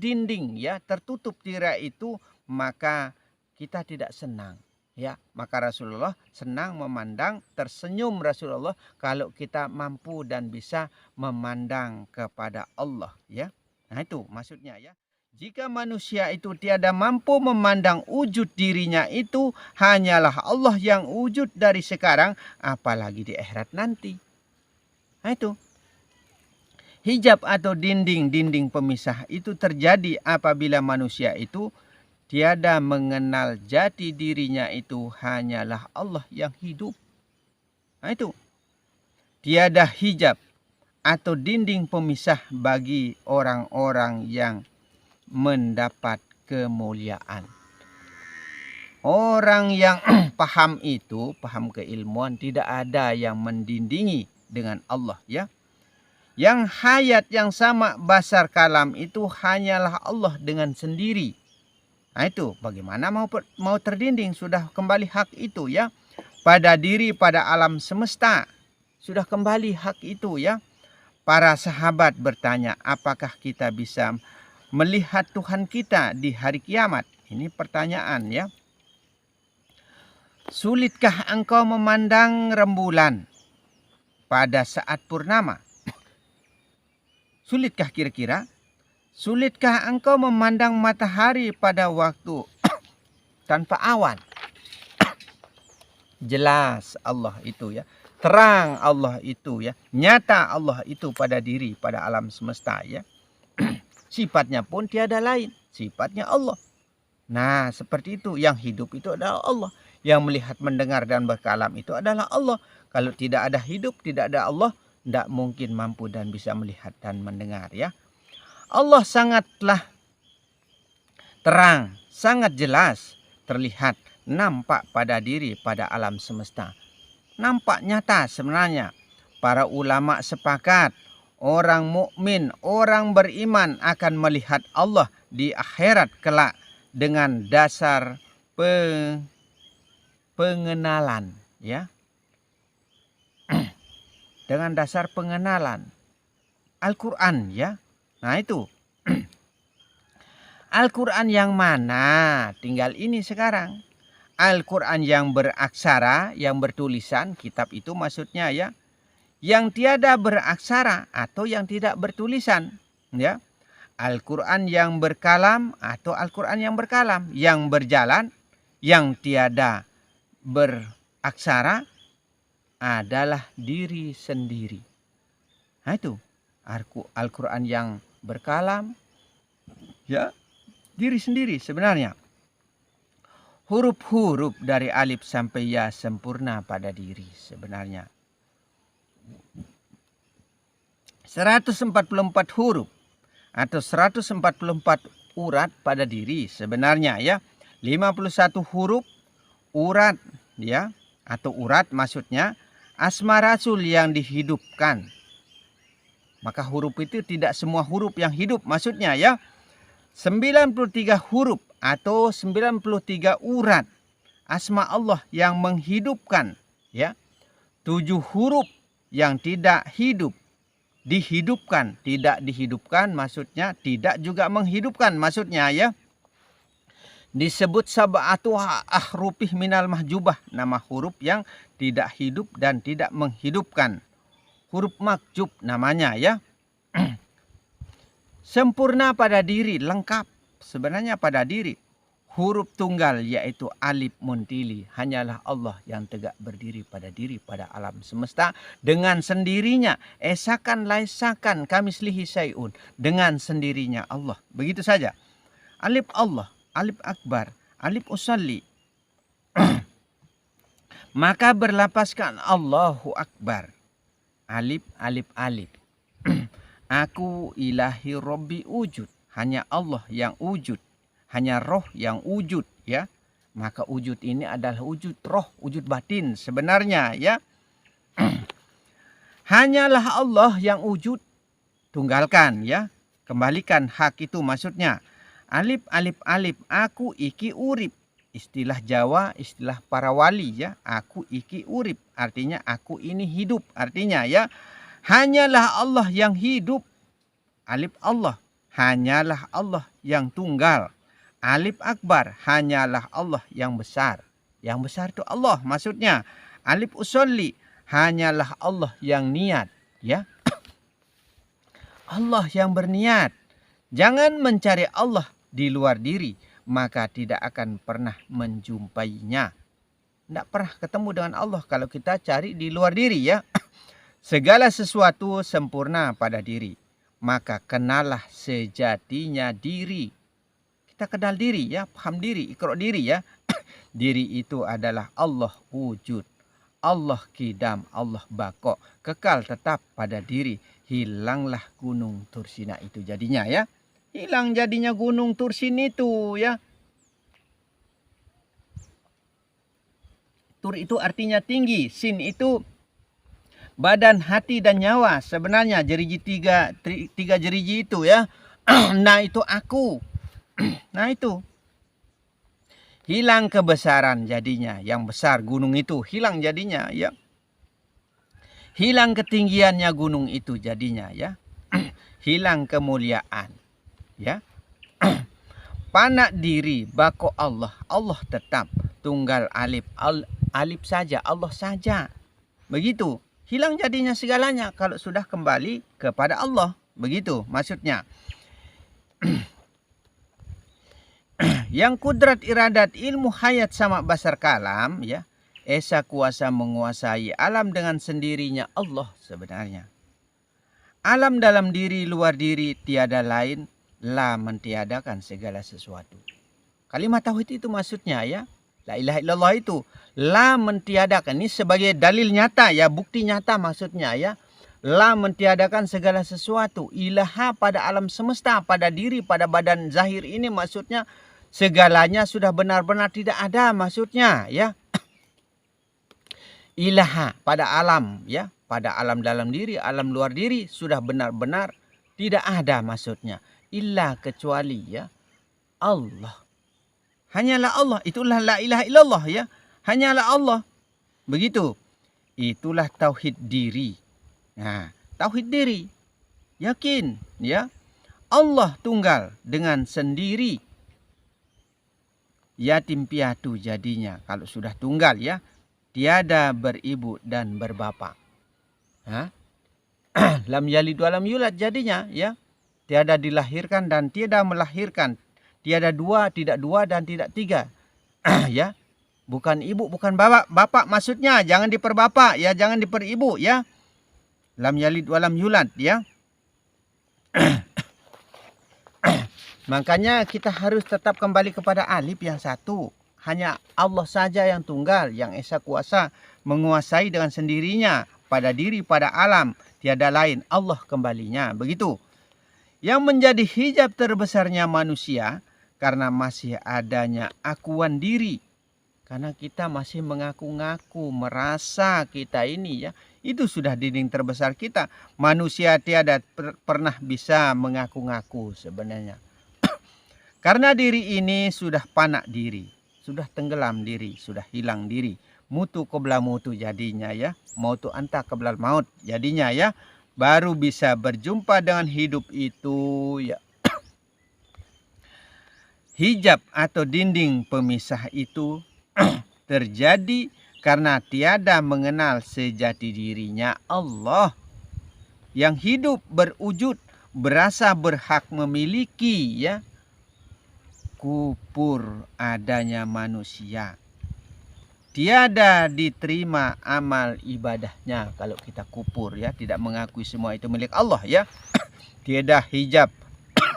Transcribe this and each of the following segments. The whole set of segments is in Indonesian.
dinding ya, tertutup tirai itu, maka kita tidak senang. Ya, maka Rasulullah senang memandang, tersenyum Rasulullah kalau kita mampu dan bisa memandang kepada Allah ya. Nah itu maksudnya ya. Jika manusia itu tiada mampu memandang wujud dirinya itu, hanyalah Allah yang wujud dari sekarang, apalagi di akhirat nanti. Nah itu. Hijab atau dinding pemisah itu terjadi apabila manusia itu tiada mengenal jati dirinya itu hanyalah Allah yang hidup. Nah itu. Tiada hijab atau dinding pemisah bagi orang-orang yang mendapat kemuliaan. Orang yang paham itu, paham keilmuan, tidak ada yang mendindingi dengan Allah ya. Yang hayat yang sama basar kalam itu hanyalah Allah dengan sendiri. Nah itu bagaimana mau terdinding, sudah kembali hak itu ya. Pada diri, pada alam semesta sudah kembali hak itu ya. Para sahabat bertanya, apakah kita bisa melihat Tuhan kita di hari kiamat? Ini pertanyaan ya. Sulitkah engkau memandang rembulan pada saat purnama? Sulitkah kira-kira? Sulitkah engkau memandang matahari pada waktu tanpa awan? Jelas Allah itu ya. Terang Allah itu ya. Nyata Allah itu pada diri, pada alam semesta ya. Sifatnya pun tiada lain. Sifatnya Allah. Nah seperti itu. Yang hidup itu adalah Allah. Yang melihat, mendengar dan berkalam itu adalah Allah. Kalau tidak ada hidup, tidak ada Allah, tidak mungkin mampu dan bisa melihat dan mendengar ya. Allah sangatlah terang, sangat jelas, terlihat, nampak pada diri, pada alam semesta. Nampak nyata sebenarnya. Para ulama sepakat, orang mukmin, orang beriman akan melihat Allah di akhirat kelak dengan dasar pengenalan ya. Dengan dasar pengenalan Al-Quran ya. Nah itu Al-Quran yang mana? Tinggal ini sekarang. Al-Quran yang beraksara, yang bertulisan, kitab itu maksudnya ya. Yang tiada beraksara atau yang tidak bertulisan ya. Al-Quran yang berkalam atau Al-Quran yang berkalam, yang berjalan, yang tiada beraksara adalah diri sendiri. Nah itu Al-Quran yang berkalam ya, diri sendiri sebenarnya. Huruf-huruf dari alif sampai ya sempurna pada diri sebenarnya. 144 huruf atau 144 urat pada diri sebenarnya ya. 51 huruf urat ya, atau urat maksudnya asma Rasul yang dihidupkan. Maka huruf itu tidak semua huruf yang hidup maksudnya ya. 93 huruf atau 93 urat asma Allah yang menghidupkan ya. 7 huruf yang tidak hidup, dihidupkan, tidak dihidupkan maksudnya, tidak juga menghidupkan maksudnya ya. Disebut sab'atu ahrufih minal mahjubah, nama huruf yang tidak hidup dan tidak menghidupkan. Huruf makjub namanya ya. Sempurna pada diri, lengkap sebenarnya pada diri. Huruf tunggal yaitu alif muntili, hanyalah Allah yang tegak berdiri pada diri, pada alam semesta dengan sendirinya. Esakan laisakan kamislihi syai'un, dengan sendirinya Allah. Begitu saja. Alif Allah, alif akbar, alif usalli. Maka berlapaskan Allahu akbar. Alif, alif, alif. Aku ilahi Rabbi wujud. Hanya Allah yang wujud. Hanya roh yang wujud ya. Maka wujud ini adalah wujud roh, wujud batin sebenarnya ya. Hanyalah Allah yang wujud. Tunggalkan ya. Kembalikan hak itu maksudnya. Alif, alif, alif. Aku iki urip. Istilah Jawa, istilah para wali ya. Aku iki urip. Artinya aku ini hidup. Artinya ya. Hanyalah Allah yang hidup. Alif Allah. hanyalah Allah yang tunggal. Alif akbar, hanyalah Allah yang besar. Yang besar itu Allah maksudnya. Alif usolli, hanyalah Allah yang niat, ya. Allah yang berniat. Jangan mencari Allah di luar diri, maka tidak akan pernah menjumpainya. Tidak pernah ketemu dengan Allah kalau kita cari di luar diri, ya. Segala sesuatu sempurna pada diri, maka kenalah sejatinya diri. Kita kenal diri, ya, paham diri, ikra diri, ya. Diri itu adalah Allah wujud, Allah kidam, Allah bako, kekal tetap pada diri. Hilanglah gunung Tursina itu jadinya, ya. Hilang jadinya gunung Tursin itu, ya. Tur itu artinya tinggi, sin itu badan, hati, dan nyawa. Sebenarnya jeriji tiga jeriji itu, ya. Nah itu aku. Nah itu. Hilang kebesaran jadinya. Yang besar gunung itu hilang jadinya, ya. Hilang ketinggiannya gunung itu jadinya, ya. Hilang kemuliaan, ya. Panak diri bako Allah. Allah tetap tunggal alif. Alif saja, Allah saja. Begitu. Hilang jadinya segalanya kalau sudah kembali kepada Allah. Begitu maksudnya. Yang kudrat iradat ilmu hayat sama basar kalam, ya. Esa kuasa menguasai alam dengan sendirinya Allah sebenarnya. Alam dalam diri, luar diri, tiada lain. La mentiadakan segala sesuatu. Kalimat tauhid itu maksudnya, ya. La ilaha illallah itu. La mentiadakan. Ini sebagai dalil nyata, ya. Bukti nyata maksudnya, ya. La mentiadakan segala sesuatu. Ilaha pada alam semesta, pada diri, pada badan zahir ini maksudnya. Segalanya sudah benar-benar tidak ada maksudnya, ya. Ilaha pada alam, ya. Pada alam dalam diri, alam luar diri sudah benar-benar tidak ada maksudnya. Illa kecuali, ya, Allah. Hanyalah Allah. Itulah la ilaha illallah, ya. Hanyalah Allah. Begitu. Itulah tauhid diri. Nah, tauhid diri. Yakin, ya. Allah tunggal dengan sendiri. Yatim piatu jadinya kalau sudah tunggal, ya. Tiada beribu dan berbapak. Lam yalid wa lam yulad jadinya, ya. Tiada dilahirkan dan tiada melahirkan. Tiada dua, tidak dua, dan tidak tiga. Ya. Bukan ibu, bukan bapak maksudnya. Jangan diperbapak, ya. Jangan diperibu, ya. Lam yalid wa lam yulad, ya. Makanya kita harus tetap kembali kepada alif yang satu. Hanya Allah saja yang tunggal, yang esa kuasa, menguasai dengan sendirinya. Pada diri, pada alam. Tiada lain. Allah kembalinya. Begitu. Yang menjadi hijab terbesarnya manusia karena masih adanya akuan diri. Karena kita masih mengaku-ngaku, merasa kita ini, ya. Itu sudah dinding terbesar kita. Manusia tiada pernah bisa mengaku-ngaku sebenarnya. Karena diri ini sudah panak diri. Sudah tenggelam diri, sudah hilang diri. Mutu qabla mutu jadinya, ya. Mautu anta qablal maut jadinya, ya. Baru bisa berjumpa dengan hidup itu, ya. Hijab atau dinding pemisah itu terjadi karena tiada mengenal sejati dirinya Allah. Yang hidup berwujud, berasa berhak memiliki, ya. Kupur adanya manusia. Tiada diterima amal ibadahnya kalau kita kupur, ya, tidak mengakui semua itu milik Allah, ya. Tiada hijab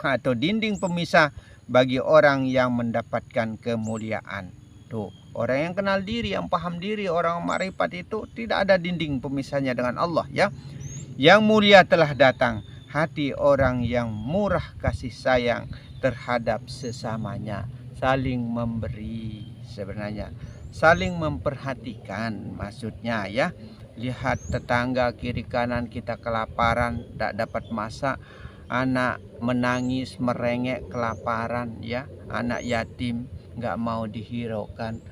atau dinding pemisah bagi orang yang mendapatkan kemuliaan. Tuh, orang yang kenal diri, yang paham diri, orang makrifat itu tidak ada dinding pemisahnya dengan Allah, ya. Yang mulia telah datang hati orang yang murah kasih sayang terhadap sesamanya, saling memberi sebenarnya. Saling memperhatikan maksudnya, ya. Lihat tetangga kiri kanan kita kelaparan, tak dapat masak, anak menangis merengek kelaparan, ya. Anak yatim nggak mau dihiraukan.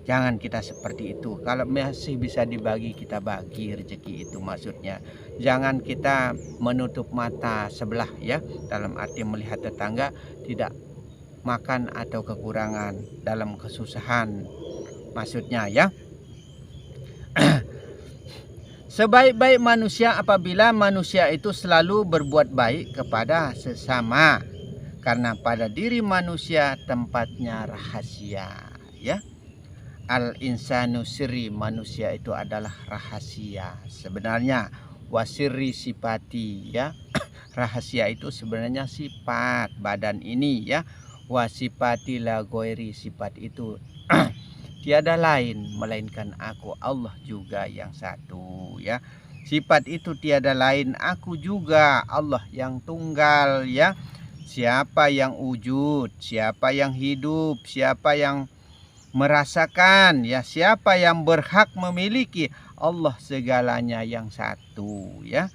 Jangan kita seperti itu. Kalau masih bisa dibagi, kita bagi rezeki itu maksudnya. Jangan kita menutup mata sebelah ya, dalam arti melihat tetangga tidak makan atau kekurangan dalam kesusahan maksudnya ya. Sebaik-baik manusia apabila manusia itu selalu berbuat baik kepada sesama, karena pada diri manusia tempatnya rahasia ya. Al insanu sirri, manusia itu adalah rahasia sebenarnya. Wasirri sifati ya. Rahasia itu sebenarnya sifat badan ini ya. Wasifati la goiri, sifat itu tiada lain melainkan aku, Allah juga yang satu ya. Sifat itu tiada lain, aku juga, Allah yang tunggal ya. Siapa yang wujud, siapa yang hidup, siapa yang merasakan ya, siapa yang berhak memiliki, Allah segalanya yang satu ya.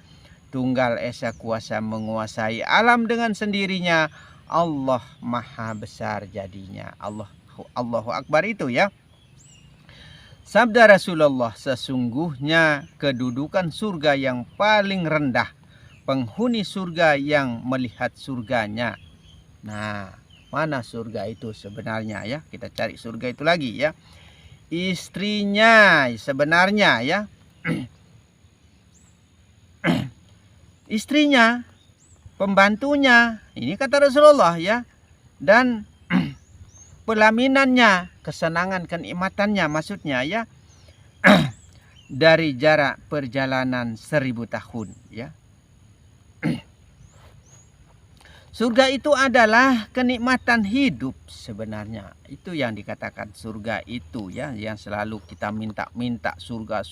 Tunggal esa kuasa menguasai alam dengan sendirinya. Allah maha besar jadinya. Allahu Akbar itu ya. Sabda Rasulullah, sesungguhnya kedudukan surga yang paling rendah, penghuni surga yang melihat surganya. Nah, mana surga itu sebenarnya ya? Kita cari surga itu lagi ya. Istrinya sebenarnya ya. Istrinya, pembantunya, ini kata Rasulullah ya. Dan pelaminannya, kesenangan kenikmatannya maksudnya ya. Dari jarak perjalanan 1000 tahun ya. Surga itu adalah kenikmatan hidup sebenarnya. Itu yang dikatakan surga itu ya, yang selalu kita minta-minta surga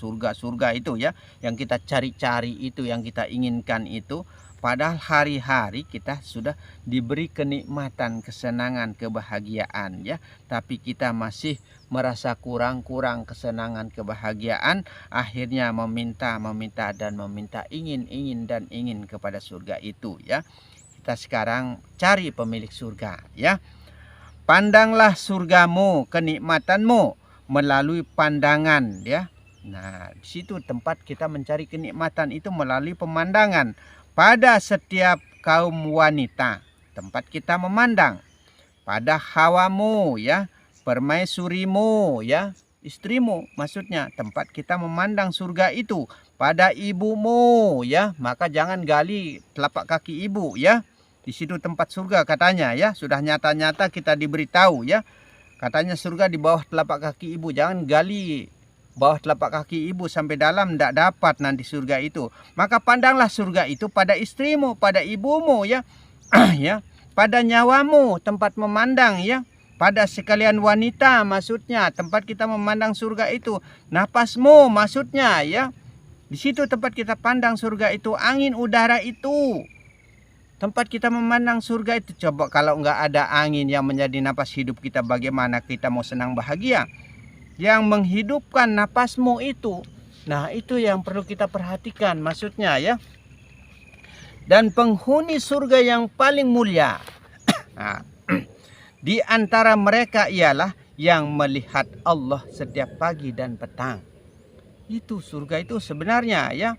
itu ya, yang kita cari-cari itu, yang kita inginkan itu. Padahal hari-hari kita sudah diberi kenikmatan, kesenangan, kebahagiaan ya, tapi kita masih merasa kurang kesenangan, kebahagiaan, akhirnya meminta dan meminta, ingin kepada surga itu ya. Kita sekarang cari pemilik surga ya. Pandanglah surgamu, kenikmatanmu melalui pandangan ya. Nah, di situ tempat kita mencari kenikmatan itu melalui pemandangan. Pada setiap kaum wanita tempat kita memandang. Pada hawamu ya, permaisurimu ya, istrimu maksudnya, tempat kita memandang surga itu. Pada ibumu ya, maka jangan gali telapak kaki ibu ya. Di situ tempat surga katanya ya, sudah nyata-nyata kita diberitahu ya. Katanya surga di bawah telapak kaki ibu, jangan gali bawah telapak kaki ibu sampai dalam, tidak dapat nanti surga itu. Maka pandanglah surga itu pada istrimu, pada ibumu ya. Ya, pada nyawamu tempat memandang ya. Pada sekalian wanita maksudnya, tempat kita memandang surga itu. Napasmu maksudnya ya. Di situ tempat kita pandang surga itu, angin udara itu. Tempat kita memandang surga itu. Coba kalau nggak ada angin yang menjadi napas hidup kita, bagaimana kita mau senang bahagia? Yang menghidupkan napasmu itu. Nah, itu yang perlu kita perhatikan maksudnya ya. Dan penghuni surga yang paling mulia. Nah, di antara mereka ialah yang melihat Allah setiap pagi dan petang. Itu surga itu sebenarnya ya.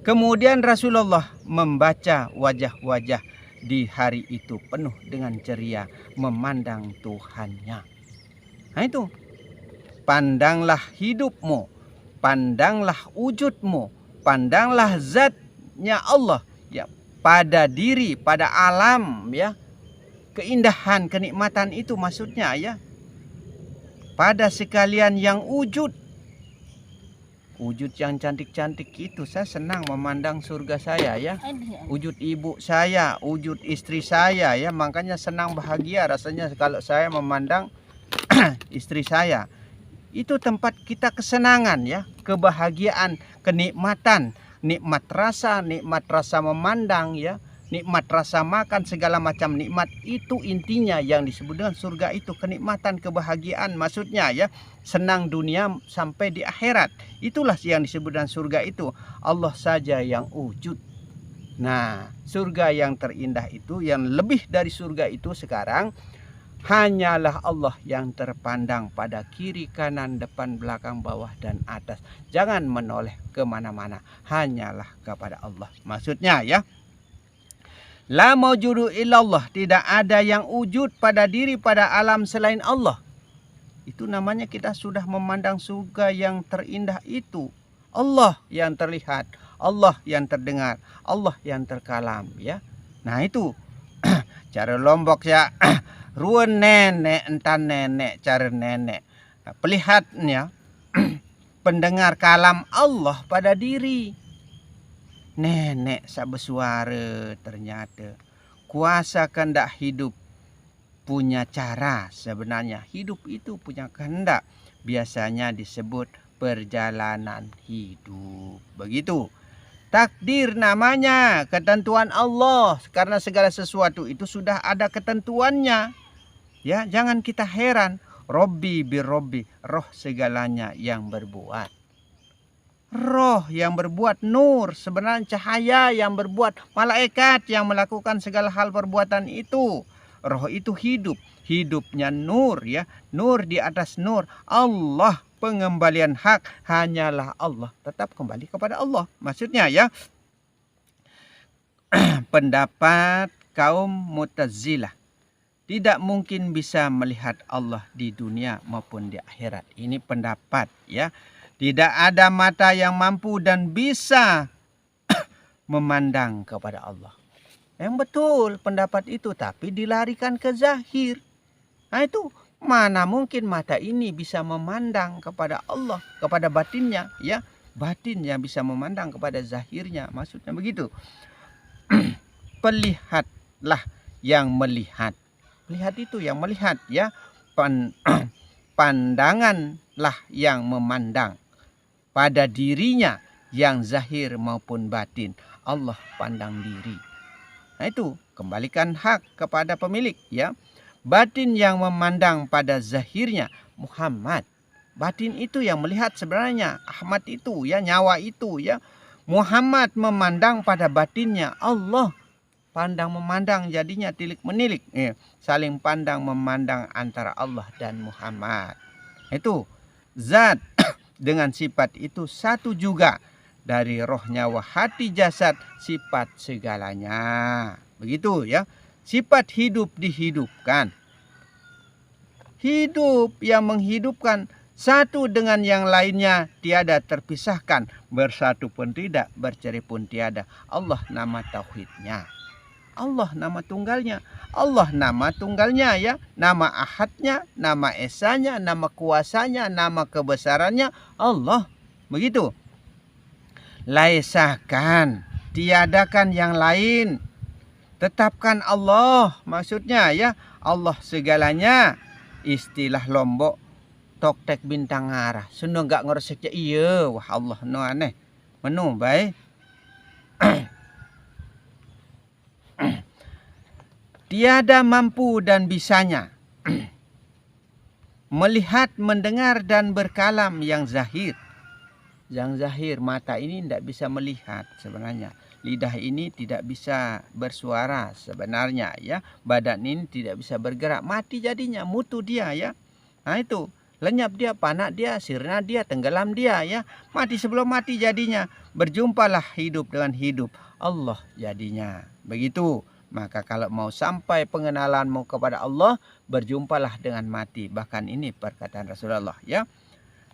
Kemudian Rasulullah membaca wajah-wajah di hari itu penuh dengan ceria memandang Tuhannya. Nah itu, pandanglah hidupmu, pandanglah wujudmu, pandanglah zatnya Allah ya, pada diri, pada alam ya. Keindahan, kenikmatan itu maksudnya ya. Pada sekalian yang wujud yang cantik-cantik itu, saya senang memandang surga saya ya. Wujud ibu saya, wujud istri saya ya, makanya senang bahagia rasanya kalau saya memandang istri saya. Itu tempat kita kesenangan ya, kebahagiaan, kenikmatan, nikmat rasa memandang ya, nikmat rasa makan, segala macam nikmat itu intinya yang disebut dengan surga itu, kenikmatan, kebahagiaan maksudnya ya. Senang dunia sampai di akhirat. Itulah yang disebut dengan surga itu. Allah saja yang wujud. Nah, surga yang terindah itu, yang lebih dari surga itu sekarang Hanyalah Allah yang terpandang pada kiri, kanan, depan, belakang, bawah, dan atas. Jangan menoleh kemana-mana. Hanyalah kepada Allah. Maksudnya ya, la maujudu illallah. Tidak ada yang wujud pada diri, pada alam selain Allah. Itu namanya kita sudah memandang surga yang terindah itu. Allah yang terlihat, Allah yang terdengar, Allah yang terkalam ya. Nah itu cara Lombok ya. Ruan nenek entan nenek cara nenek. Nah, pelihatnya pendengar kalam Allah pada diri. Nenek sabesuara ternyata kuasa kehendak hidup punya cara sebenarnya. Hidup itu punya kehendak. Biasanya disebut perjalanan hidup. Begitu. Takdir namanya, ketentuan Allah. Karena segala sesuatu itu sudah ada ketentuannya. Ya, jangan kita heran. Robbi birobbi, roh segalanya yang berbuat. Roh yang berbuat, nur sebenarnya cahaya yang berbuat, malaikat yang melakukan segala hal perbuatan itu. Roh itu hidup, hidupnya nur ya, nur di atas nur. Allah, pengembalian hak hanyalah Allah, tetap kembali kepada Allah. Maksudnya ya, pendapat kaum Mu'tazilah tidak mungkin bisa melihat Allah di dunia maupun di akhirat. Ini pendapat ya. Tidak ada mata yang mampu dan bisa memandang kepada Allah. Yang betul pendapat itu, tapi dilarikan ke zahir. Nah itu mana mungkin mata ini bisa memandang kepada Allah, kepada batinnya ya. Batinnya bisa memandang kepada zahirnya, maksudnya begitu. Pelihatlah yang melihat. Lihat itu yang melihat ya. Pandanganlah yang memandang pada dirinya yang zahir maupun batin. Allah pandang diri. Nah itu kembalikan hak kepada pemilik ya. Batin yang memandang pada zahirnya Muhammad. Batin itu yang melihat sebenarnya. Ahmad itu ya, nyawa itu ya. Muhammad memandang pada batinnya Allah. Pandang memandang jadinya tilik menilik. Saling pandang memandang antara Allah dan Muhammad. Itu zat dengan sifat itu satu juga. Dari roh, nyawa, hati, jasad, sifat segalanya. Begitu ya. Sifat hidup dihidupkan. Hidup yang menghidupkan satu dengan yang lainnya tiada terpisahkan. Bersatu pun tidak, bercerai pun tiada. Allah nama tauhidnya. Allah nama tunggalnya. Allah nama tunggalnya ya. Nama ahadnya, nama esanya, nama kuasanya, nama kebesarannya Allah. Begitu. Laisakan, tiadakan yang lain. Tetapkan Allah, maksudnya ya. Allah segalanya. Istilah Lombok, tok tek bintang arah. Sunu enggak ngeresek iya, wah Allah no aneh. Menu baik. Tiada mampu dan bisanya melihat, mendengar dan berkalam yang zahir. Yang zahir, mata ini tidak bisa melihat sebenarnya. Lidah ini tidak bisa bersuara sebenarnya ya. Badan ini tidak bisa bergerak. Mati jadinya, mutu dia ya. Nah itu, lenyap dia, panak dia, sirna dia, tenggelam dia ya. Mati sebelum mati jadinya. Berjumpalah hidup dengan hidup. Allah jadinya. Begitu. Maka kalau mau sampai pengenalanmu kepada Allah, berjumpalah dengan mati. Bahkan ini perkataan Rasulullah ya.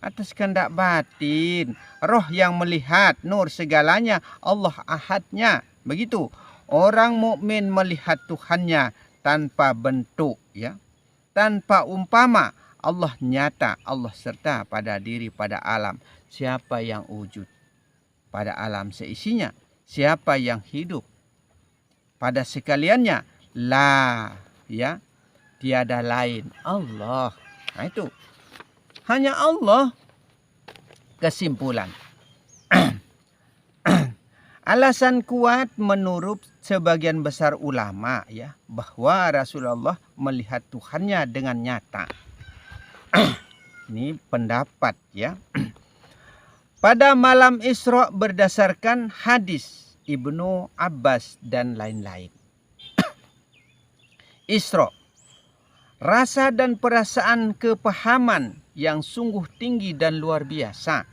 Atas kehendak batin, roh yang melihat, nur segalanya, Allah ahadnya. Begitu. Orang mukmin melihat Tuhannya tanpa bentuk ya. Tanpa umpama. Allah nyata, Allah serta pada diri, pada alam. Siapa yang wujud pada alam seisinya? Siapa yang hidup pada sekaliannya? La ya, tiada lain, Allah. Nah itu hanya Allah. Kesimpulan, alasan kuat menurut sebagian besar ulama ya, bahwa Rasulullah melihat Tuhannya dengan nyata. Ini pendapat ya. Pada malam Isra berdasarkan hadis Ibnu Abbas dan lain-lain. Isra, rasa dan perasaan kepahaman yang sungguh tinggi dan luar biasa,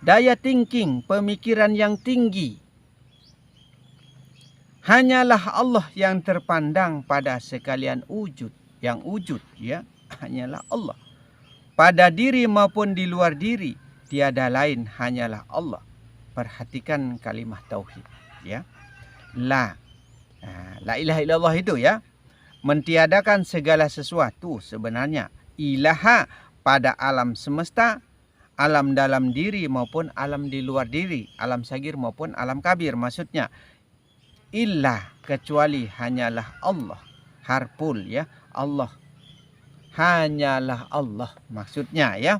daya thinking, pemikiran yang tinggi. Hanyalah Allah yang terpandang pada sekalian wujud, yang wujud ya, hanyalah Allah. Pada diri maupun di luar diri, tiada lain hanyalah Allah. Perhatikan kalimat tauhid ya. La ilaha illallah itu ya, mentiadakan segala sesuatu sebenarnya. Ilaha pada alam semesta, alam dalam diri maupun alam di luar diri, alam sagir maupun alam kabir. Maksudnya illah, kecuali hanyalah Allah. Harful ya, Allah, hanyalah Allah maksudnya ya.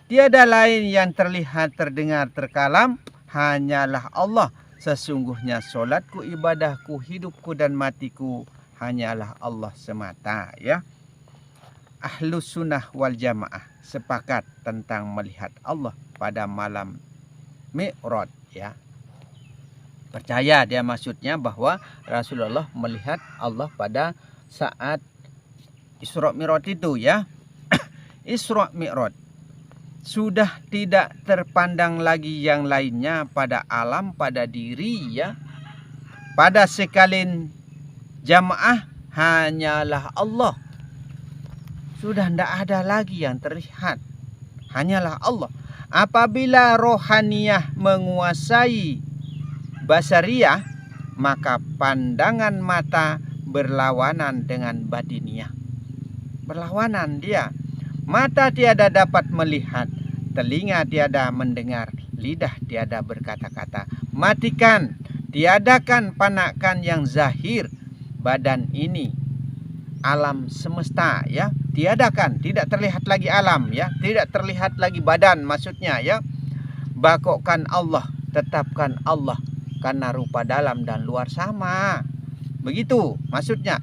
Tiada lain yang terlihat, terdengar, terkalam, hanyalah Allah. Sesungguhnya solatku, ibadahku, hidupku dan matiku hanyalah Allah semata ya. Ahlus sunnah wal jamaah sepakat tentang melihat Allah pada malam Mi'raj ya. Percaya dia maksudnya bahwa Rasulullah melihat Allah pada saat Isra Mi'raj itu ya. Isra Mi'raj sudah tidak terpandang lagi yang lainnya pada alam, pada diri ya. Pada sekalian jamaah hanyalah Allah. Sudah tidak ada lagi yang terlihat, hanyalah Allah. Apabila rohaniyah menguasai basariyah, maka pandangan mata berlawanan dengan batiniah. Berlawanan dia. Mata tiada dapat melihat, telinga tiada mendengar, lidah tiada berkata-kata. Matikan, tiadakan, panakkan yang zahir badan ini, alam semesta ya. Tiadakan, tidak terlihat lagi alam ya, tidak terlihat lagi badan maksudnya ya. Bakokkan Allah, tetapkan Allah, karena rupa dalam dan luar sama. Begitu maksudnya.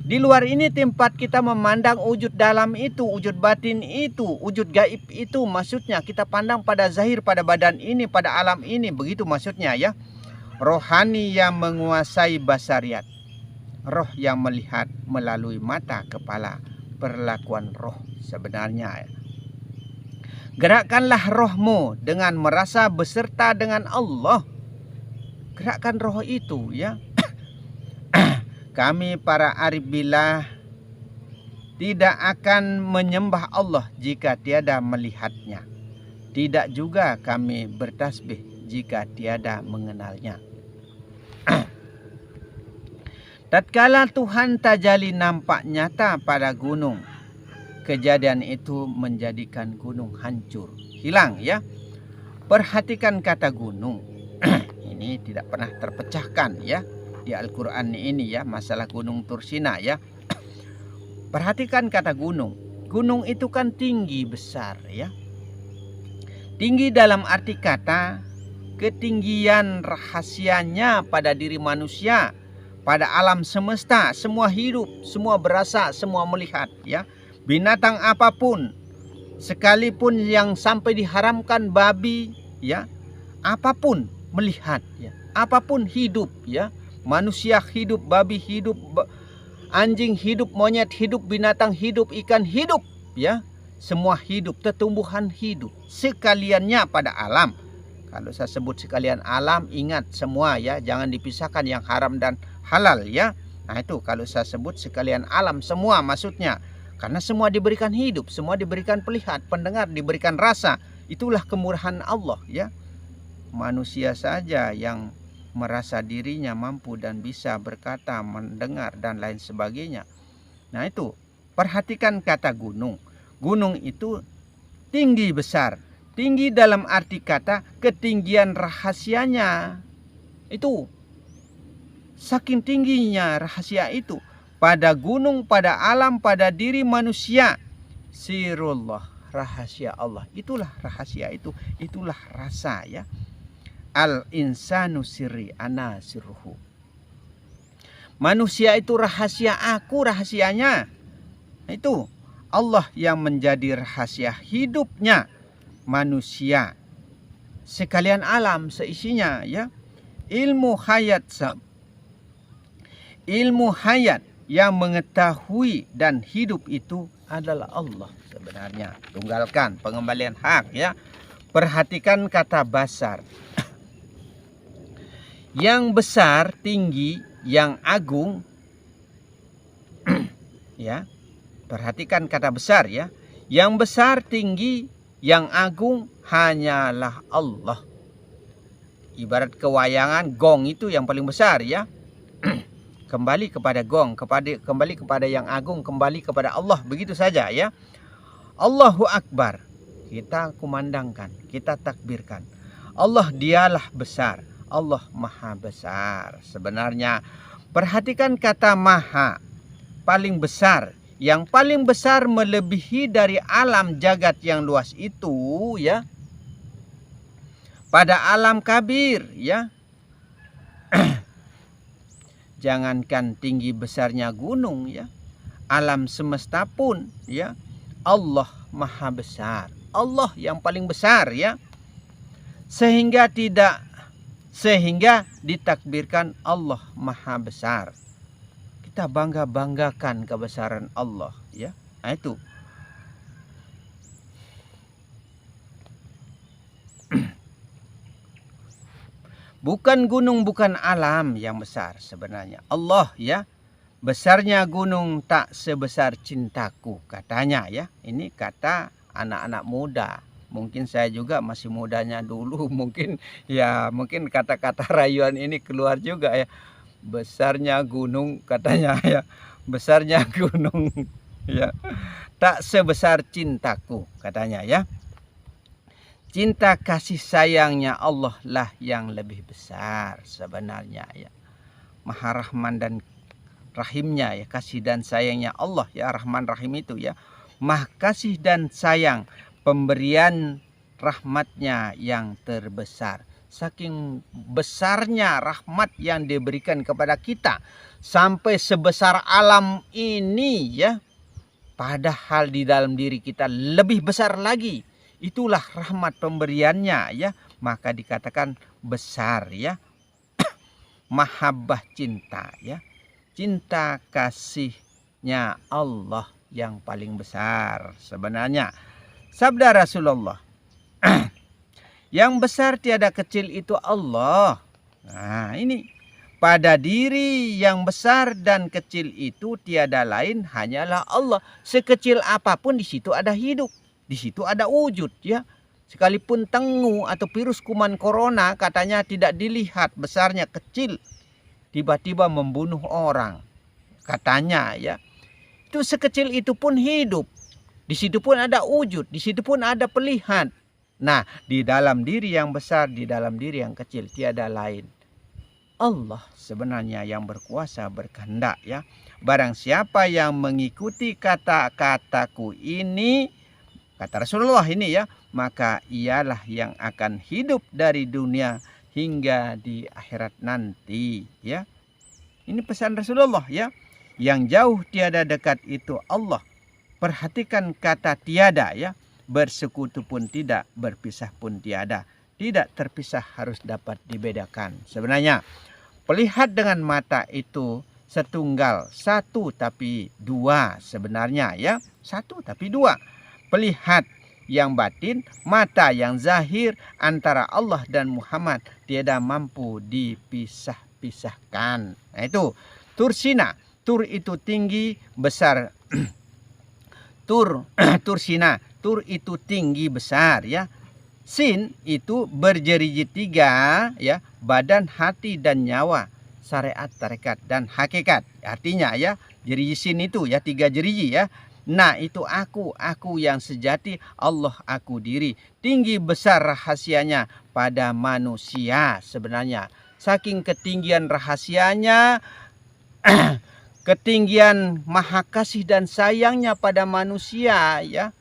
Di luar ini tempat kita memandang wujud dalam itu, wujud batin itu, wujud gaib itu. Maksudnya kita pandang pada zahir, pada badan ini, pada alam ini. Begitu maksudnya ya. Rohani yang menguasai basariat, roh yang melihat melalui mata kepala, perlakuan roh sebenarnya. Gerakkanlah rohmu dengan merasa beserta dengan Allah. Gerakkan roh itu ya. Kami para arif billah tidak akan menyembah Allah jika tiada melihatnya. Tidak juga kami bertasbih jika tiada mengenalnya. Tatkala Tuhan tajalli nampak nyata pada gunung, kejadian itu menjadikan gunung hancur, hilang ya. Perhatikan kata gunung. Ini tidak pernah terpecahkan ya di Al-Quran ini ya, masalah gunung Tursina ya. Perhatikan kata gunung. Gunung itu kan tinggi besar ya. Tinggi dalam arti kata ketinggian rahasianya pada diri manusia, pada alam semesta, semua hidup, semua berasa, semua melihat ya. Binatang apapun, sekalipun yang sampai diharamkan babi ya, apapun melihat ya, apapun hidup ya. Manusia hidup, babi hidup, anjing hidup, monyet hidup, binatang hidup, ikan hidup ya. Semua hidup, tetumbuhan hidup, sekaliannya pada alam. Kalau saya sebut sekalian alam, ingat semua ya, jangan dipisahkan yang haram dan halal ya. Nah itu kalau saya sebut sekalian alam semua maksudnya. Karena semua diberikan hidup, semua diberikan pelihat, pendengar, diberikan rasa. Itulah kemurahan Allah ya. Manusia saja yang merasa dirinya mampu dan bisa berkata, mendengar dan lain sebagainya. Nah itu, perhatikan kata gunung. Gunung itu tinggi besar. Tinggi dalam arti kata ketinggian rahasianya. Itu saking tingginya rahasia itu pada gunung, pada alam, pada diri manusia. Sirullah, rahasia Allah. Itulah rahasia itu. Itulah rasa ya. Al insanu sirri ana sirruhu. Manusia itu rahasia aku, rahasianya. Itu Allah yang menjadi rahasia hidupnya manusia. Sekalian alam seisinya ya. Ilmu hayat yang mengetahui dan hidup itu adalah Allah sebenarnya. Tunggalkan pengembalian hak ya. Perhatikan kata basar. Yang besar, tinggi, yang agung ya. Perhatikan kata besar ya. Yang besar, tinggi, yang agung hanyalah Allah. Ibarat kewayangan gong itu yang paling besar ya. Kembali kepada gong, kembali kepada yang agung, kembali kepada Allah, begitu saja ya. Allahu Akbar, kita kumandangkan, kita takbirkan. Allah dialah besar, Allah maha besar. Sebenarnya perhatikan kata maha, paling besar. Yang paling besar melebihi dari alam jagat yang luas itu ya. Pada alam kabir ya. Jangankan tinggi besarnya gunung ya. Alam semesta pun ya. Allah maha besar. Allah yang paling besar ya. Sehingga ditakbirkan Allah maha besar. Kita banggakan kebesaran Allah ya. Nah, itu. Bukan gunung, bukan alam yang besar sebenarnya. Allah ya. Besarnya gunung tak sebesar cintaku katanya ya. Ini kata anak-anak muda. Mungkin saya juga masih mudanya dulu. Mungkin kata-kata rayuan ini keluar juga ya. Besarnya gunung katanya ya. Besarnya gunung ya. Tak sebesar cintaku katanya ya. Cinta kasih sayangnya Allah lah yang lebih besar sebenarnya ya. Maha Rahman dan Rahimnya ya, kasih dan sayangnya Allah ya, Rahman Rahim itu ya. Maha kasih dan sayang, pemberian rahmatnya yang terbesar. Saking besarnya rahmat yang diberikan kepada kita, sampai sebesar alam ini ya. Padahal di dalam diri kita lebih besar lagi. Itulah rahmat pemberiannya ya. Maka dikatakan besar ya. Mahabbah cinta ya. Cinta kasihnya Allah yang paling besar sebenarnya. Sabda Rasulullah. Yang besar tiada kecil itu Allah. Nah ini. Pada diri yang besar dan kecil itu tiada lain hanyalah Allah. Sekecil apapun di situ ada hidup. Di situ ada wujud ya. Sekalipun tengu atau virus kuman corona katanya tidak dilihat besarnya, kecil. Tiba-tiba membunuh orang. Katanya ya. Itu sekecil itu pun hidup. Di situ pun ada wujud. Di situ pun ada pelihat. Nah di dalam diri yang besar, di dalam diri yang kecil tiada lain. Allah sebenarnya yang berkuasa berkehendak ya. Barang siapa yang mengikuti kata-kataku ini, kata Rasulullah ini ya, maka ialah yang akan hidup dari dunia hingga di akhirat nanti ya. Ini pesan Rasulullah ya. Yang jauh tiada dekat itu Allah. Perhatikan kata tiada ya. Bersekutu pun tidak, berpisah pun tiada. Tidak terpisah, harus dapat dibedakan. Sebenarnya pelihat dengan mata itu setunggal, satu tapi dua sebenarnya ya. Satu tapi dua. Pelihat yang batin, mata yang zahir antara Allah dan Muhammad tiada mampu dipisah-pisahkan. Nah itu Tursina, tur itu tinggi besar. Tursina, tur itu tinggi besar ya. Sin itu berjeriji tiga ya, badan, hati dan nyawa, syariat, tarekat dan hakikat. Artinya ya, jeriji sin itu ya, tiga jeriji ya. Nah itu aku yang sejati, Allah aku diri. Tinggi besar rahasianya pada manusia sebenarnya. Saking ketinggian rahasianya, ketinggian maha kasih dan sayangnya pada manusia ya.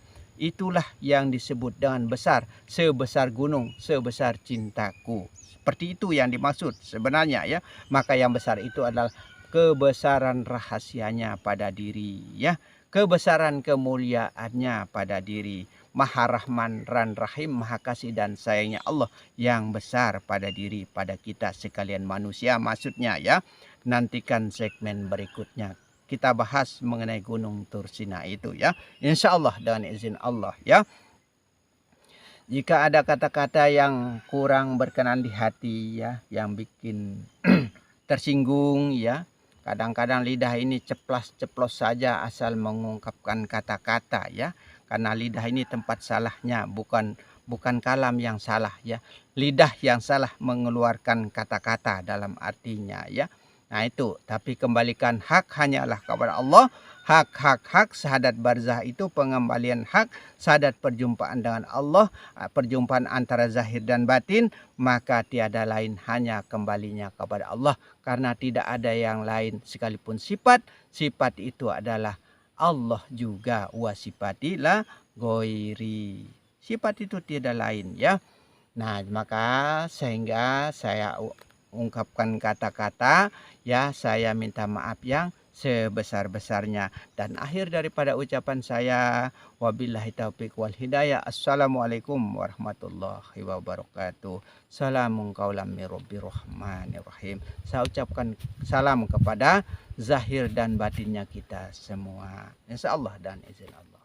Itulah yang disebut dengan besar. Sebesar gunung, sebesar cintaku. Seperti itu yang dimaksud sebenarnya ya. Maka yang besar itu adalah kebesaran rahasianya pada diri ya. Kebesaran kemuliaannya pada diri. Maha Rahman dan Rahim, maha kasih dan sayangnya Allah yang besar pada diri, pada kita sekalian manusia maksudnya ya. Nantikan segmen berikutnya. kita bahas mengenai Gunung Tur Sinai itu ya. Insya Allah dengan izin Allah ya. Jika ada kata-kata yang kurang berkenan di hati ya, yang bikin tersinggung ya, kadang-kadang lidah ini ceplas-ceplos saja asal mengungkapkan kata-kata ya, karena lidah ini tempat salahnya, bukan kalam yang salah ya, lidah yang salah mengeluarkan kata-kata dalam artinya ya. Nah itu, tapi kembalikan hak hanyalah kepada Allah. Hak syahadat barzah itu pengembalian hak syahadat perjumpaan dengan Allah, perjumpaan antara zahir dan batin, maka tiada lain hanya kembalinya kepada Allah, karena tidak ada yang lain sekalipun sifat itu adalah Allah juga, wa sifatilah goiri, sifat itu tiada lain ya. Nah maka sehingga saya ungkapkan kata-kata ya, saya minta maaf yang sebesar-besarnya. Dan akhir daripada ucapan saya, wabillahi taufiq wal hidayah. Assalamualaikum warahmatullahi wabarakatuh. Salamun qaulam mir rabbir rahmanir rahim. Saya ucapkan salam kepada zahir dan batinnya kita semua, insyaallah dan izin Allah.